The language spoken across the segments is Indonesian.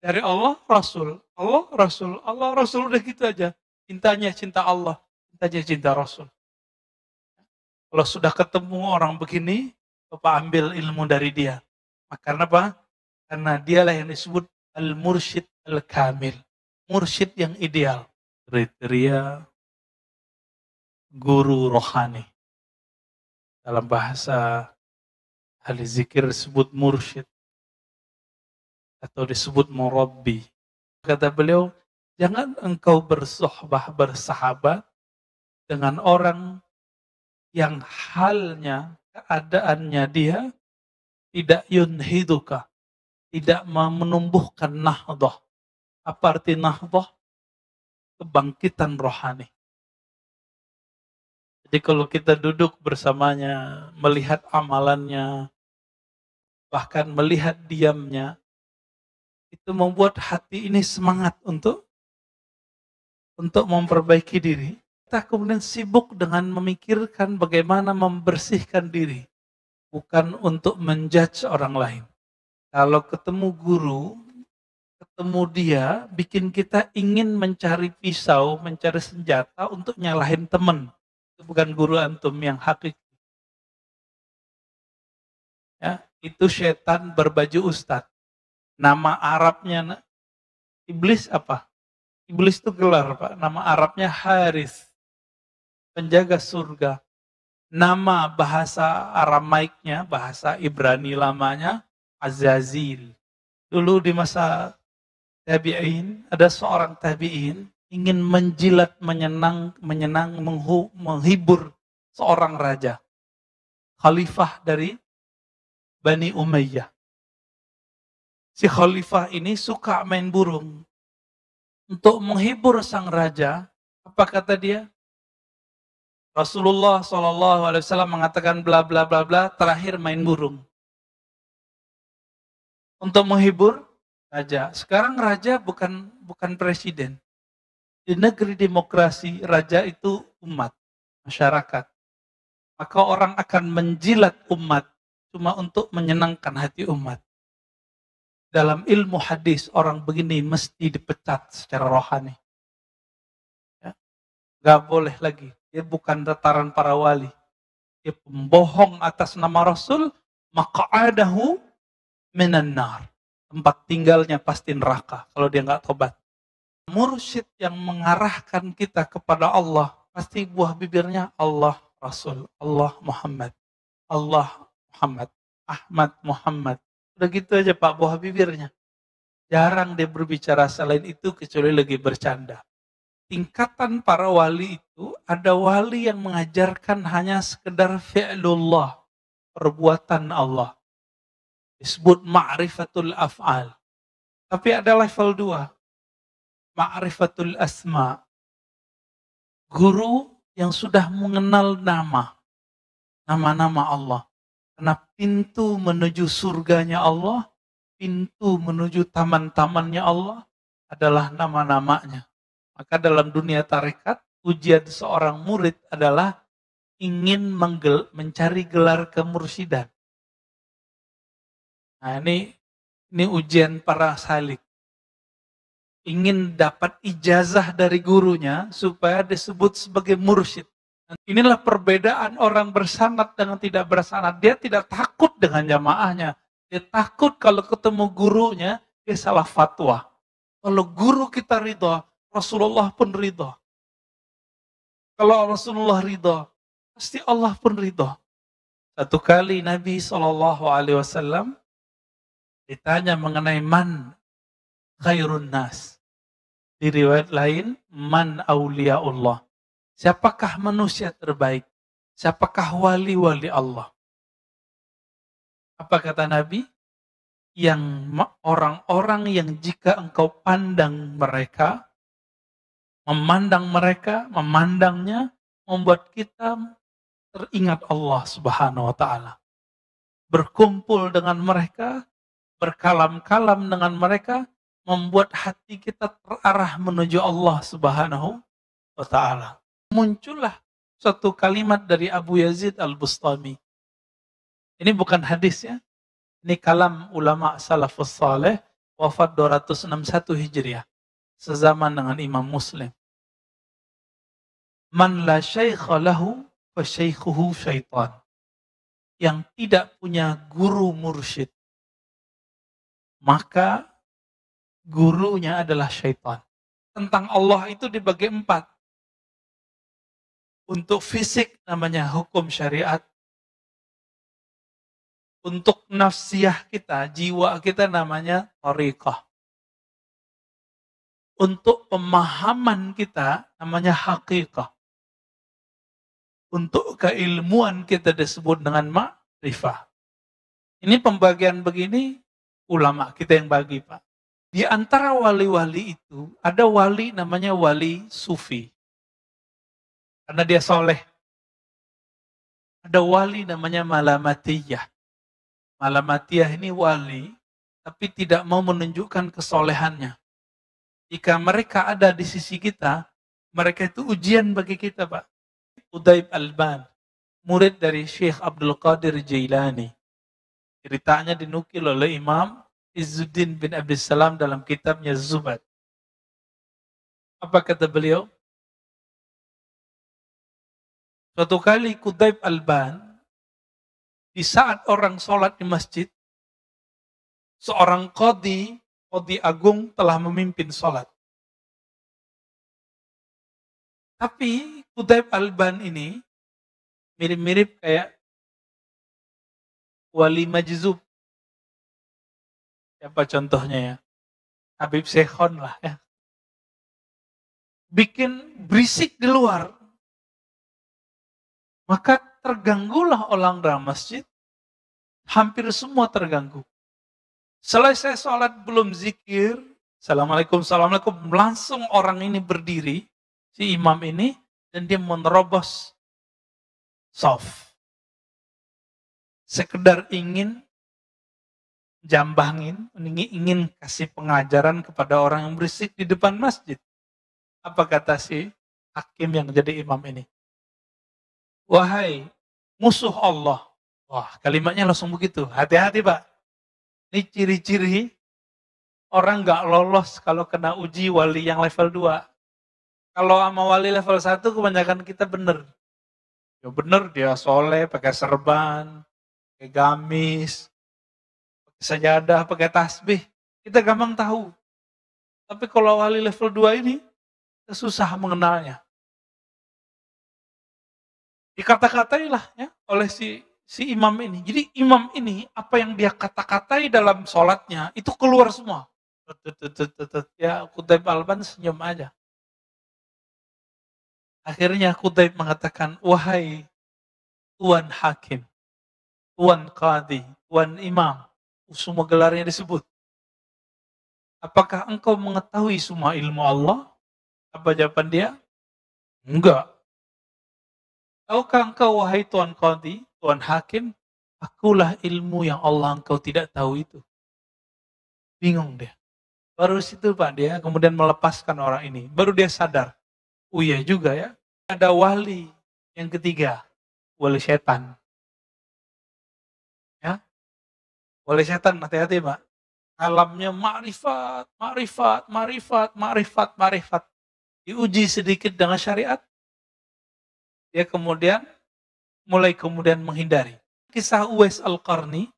Dari Allah, Rasul. Allah, Rasul. Allah, Rasul, udah gitu aja. Cintanya cinta Allah, cintanya cinta Rasul. Kalau sudah ketemu orang begini, Bapak ambil ilmu dari dia. Karena apa? Karena dialah yang disebut al-mursyid al-kamil. Mursyid yang ideal. Kriteria guru rohani. Dalam bahasa ahli zikir disebut mursyid. Atau disebut murabbi. Kata beliau, jangan engkau bersahabat dengan orang yang halnya, keadaannya dia tidak yunhiduka, tidak menumbuhkan nahdah. Apa arti nahdah? Kebangkitan rohani. Jadi kalau kita duduk bersamanya, melihat amalannya, bahkan melihat diamnya, itu membuat hati ini semangat untuk memperbaiki diri. Kita kemudian sibuk dengan memikirkan bagaimana membersihkan diri, bukan untuk menjudge orang lain. Kalau ketemu guru, ketemu dia, bikin kita ingin mencari pisau, mencari senjata untuk nyalahin teman. Itu bukan guru antum yang hakiki. Ya, itu setan berbaju ustadz. Nama Arabnya iblis apa? Iblis itu gelar, Pak. Nama Arabnya Haris, penjaga surga. Nama bahasa Aramaiknya, bahasa Ibrani lamanya Azazil. Dulu di masa tabi'in, ada seorang tabi'in ingin menjilat, menghibur seorang raja. Khalifah dari Bani Umayyah. Si khalifah ini suka main burung. Untuk menghibur sang raja, apa kata dia? Rasulullah SAW mengatakan bla bla bla bla, terakhir main burung. Untuk menghibur raja. Sekarang raja bukan presiden. Di negeri demokrasi, raja itu umat, masyarakat. Maka orang akan menjilat umat cuma untuk menyenangkan hati umat. Dalam ilmu hadis, orang begini mesti dipecat secara rohani. Ya. Gak boleh lagi. Dia bukan tataran para wali. Dia pembohong atas nama Rasul, maq'adahu minan nar. Tempat tinggalnya pasti neraka kalau dia nggak tobat. Mursyid yang mengarahkan kita kepada Allah, pasti buah bibirnya Allah Rasul, Allah Muhammad, Allah Muhammad, Ahmad Muhammad. Udah gitu aja Pak, buah bibirnya. Jarang dia berbicara selain itu kecuali lagi bercanda. Tingkatan para wali itu, ada wali yang mengajarkan hanya sekedar fi'lullah, perbuatan Allah. Disebut ma'rifatul af'al. Tapi ada level 2, ma'rifatul asma. Guru yang sudah mengenal nama-nama Allah. Karena pintu menuju surganya Allah, pintu menuju taman-tamannya Allah adalah nama-namanya. Maka dalam dunia tarekat, ujian seorang murid adalah ingin mencari gelar kemursidan. Nah ini ujian para salik. Ingin dapat ijazah dari gurunya supaya disebut sebagai mursyid. Inilah perbedaan orang bersanad dengan tidak bersanad. Dia tidak takut dengan jamaahnya. Dia takut kalau ketemu gurunya, dia salah fatwa. Kalau guru kita ridho, Rasulullah pun ridho. Kalau Rasulullah ridho, pasti Allah pun ridho. Satu kali Nabi SAW ditanya mengenai man khairun nas. Di riwayat lain, man awliyaullah. Siapakah manusia terbaik? Siapakah wali-wali Allah? Apa kata Nabi? Yang orang-orang yang jika engkau pandang mereka, memandangnya, membuat kita teringat Allah Subhanahu wa Ta'ala. Berkumpul dengan mereka, berkalam-kalam dengan mereka, membuat hati kita terarah menuju Allah Subhanahu wa Ta'ala. Muncullah suatu kalimat dari Abu Yazid Al-Bustami. Ini bukan hadis ya. Ini kalam ulama salafus saleh wafat 261 Hijriah, sezaman dengan Imam Muslim. Man la syaikha lahu fa syaikhuhu syaitan. Yang tidak punya guru mursyid, maka gurunya adalah syaitan. Tentang Allah itu dibagi 4. Untuk fisik namanya hukum syariat. Untuk nafsiyah kita, jiwa kita namanya thariqah. Untuk pemahaman kita namanya haqiqah. Untuk keilmuan kita disebut dengan ma'rifah. Ini pembagian begini, ulama kita yang bagi, Pak. Di antara wali-wali itu, ada wali namanya wali sufi. Karena dia soleh. Ada wali namanya malamatiyah. Malamatiyah ini wali, tapi tidak mau menunjukkan kesolehannya. Jika mereka ada di sisi kita, mereka itu ujian bagi kita, Pak. Qutaib Alban, murid dari Syekh Abdul Qadir Jailani. Ceritanya dinukil oleh Imam Izzuddin bin Abdus Salam dalam kitabnya Zubad. Apa kata beliau? Suatu kali Qutaib Alban, di saat orang sholat di masjid, seorang qadhi agung telah memimpin sholat. Tapi Qutaib Alban ini mirip-mirip kayak wali majzub. Siapa contohnya ya? Habib Syekhon lah ya. Bikin berisik di luar. Maka terganggulah orang dalam masjid. Hampir semua terganggu. Selesai sholat belum zikir. Assalamualaikum, assalamualaikum. Langsung orang ini berdiri. Si imam ini. Dan dia menerobos shaf. Sekedar ingin jambangin, ingin kasih pengajaran kepada orang yang berisik di depan masjid. Apa kata si hakim yang jadi imam ini? Wahai musuh Allah. Wah, kalimatnya langsung begitu. Hati-hati, Pak. Ini ciri-ciri orang nggak lolos kalau kena uji wali yang level 2. Kalau sama wali level 1 kebanyakan kita bener. Ya bener, dia soleh, pakai serban, pakai gamis, pakai sajadah, pakai tasbih. Kita gampang tahu. Tapi kalau wali level 2 ini, susah mengenalnya. Dikata-katailah ya oleh si imam ini. Jadi imam ini, apa yang dia kata-katai dalam sholatnya, itu keluar semua. Ya, Qutaib Alban senyum aja. Akhirnya Qutaib mengatakan, wahai Tuan Hakim, Tuan Qadhi, Tuan Imam, semua gelarnya disebut. Apakah engkau mengetahui semua ilmu Allah? Apa jawaban dia? Enggak. Tahukah engkau, wahai Tuan Qadhi, Tuan Hakim, akulah ilmu yang Allah engkau tidak tahu itu. Bingung dia. Baru situ Pak dia kemudian melepaskan orang ini. Baru dia sadar. Oh iya juga ya. Ada wali yang ketiga. Wali setan. Ya. Wali setan, hati-hati Pak. Alamnya ma'rifat, ma'rifat, ma'rifat, ma'rifat, ma'rifat. Diuji sedikit dengan syariat. Dia kemudian mulai menghindari. Kisah Uwais Al-Qarni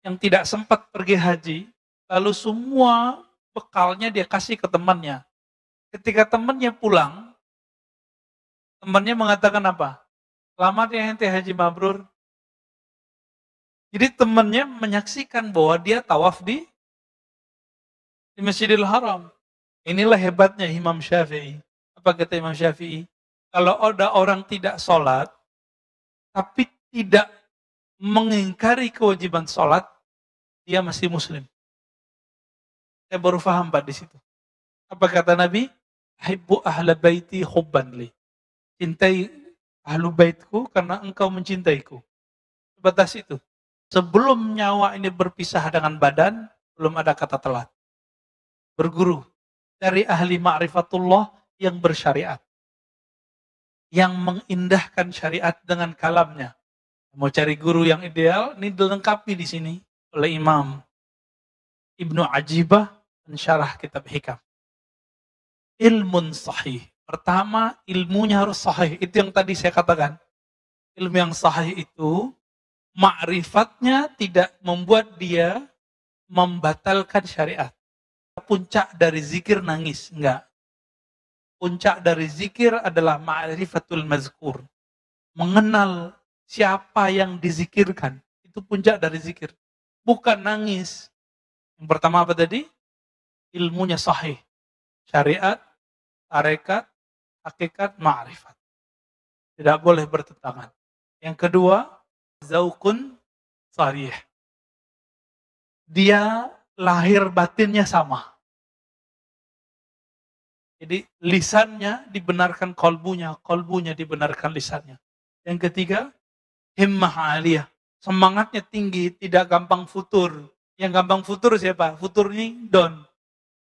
yang tidak sempat pergi haji, lalu semua bekalnya dia kasih ke temannya. Ketika temannya pulang, temannya mengatakan apa? Selamat ya ente haji mabrur. Jadi temannya menyaksikan bahwa dia tawaf di Masjidil Haram. Inilah hebatnya Imam Syafi'i. Apa kata Imam Syafi'i? Kalau ada orang tidak sholat, tapi tidak mengingkari kewajiban sholat, dia masih muslim. Saya baru paham Pak di situ. Apa kata Nabi? Hibbu ahla baiti hubban li. Cintai ahlu baitku karena engkau mencintaiku. Sebatas itu. Sebelum nyawa ini berpisah dengan badan, belum ada kata telat. Berguru dari ahli ma'rifatullah yang bersyariat. Yang mengindahkan syariat dengan kalamnya. Mau cari guru yang ideal, ini dilengkapi di sini oleh imam. Ibnu Ajibah mensyarah kitab Hikam. Ilmun sahih. Pertama, ilmunya harus sahih. Itu yang tadi saya katakan. Ilmu yang sahih itu, ma'rifatnya tidak membuat dia membatalkan syariat. Puncak dari zikir nangis, enggak. Puncak dari zikir adalah ma'rifatul mazkur. Mengenal siapa yang dizikirkan. Itu puncak dari zikir. Bukan nangis. Yang pertama apa tadi? Ilmunya sahih. Syariat, tarekat, hakikat, ma'rifat. Tidak boleh bertentangan. Yang kedua, zaukun sarih. Dia lahir batinnya sama. Jadi lisannya dibenarkan kolbunya, kolbunya dibenarkan lisannya. Yang ketiga, himmah aliyah. Semangatnya tinggi, tidak gampang futur. Yang gampang futur siapa? Futur ini don,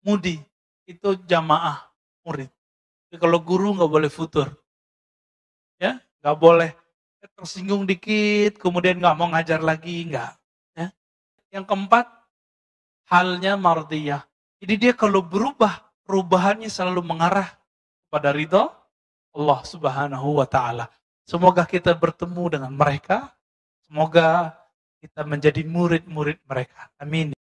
mudi. Itu jamaah murid. Jadi kalau guru nggak boleh futur. Ya, nggak boleh tersinggung dikit, kemudian nggak mau ngajar lagi, nggak. Ya. Yang keempat, halnya mardiyah. Jadi dia kalau berubah, perubahannya selalu mengarah pada ridho Allah Subhanahu wa Ta'ala. Semoga kita bertemu dengan mereka. Semoga kita menjadi murid-murid mereka. Amin.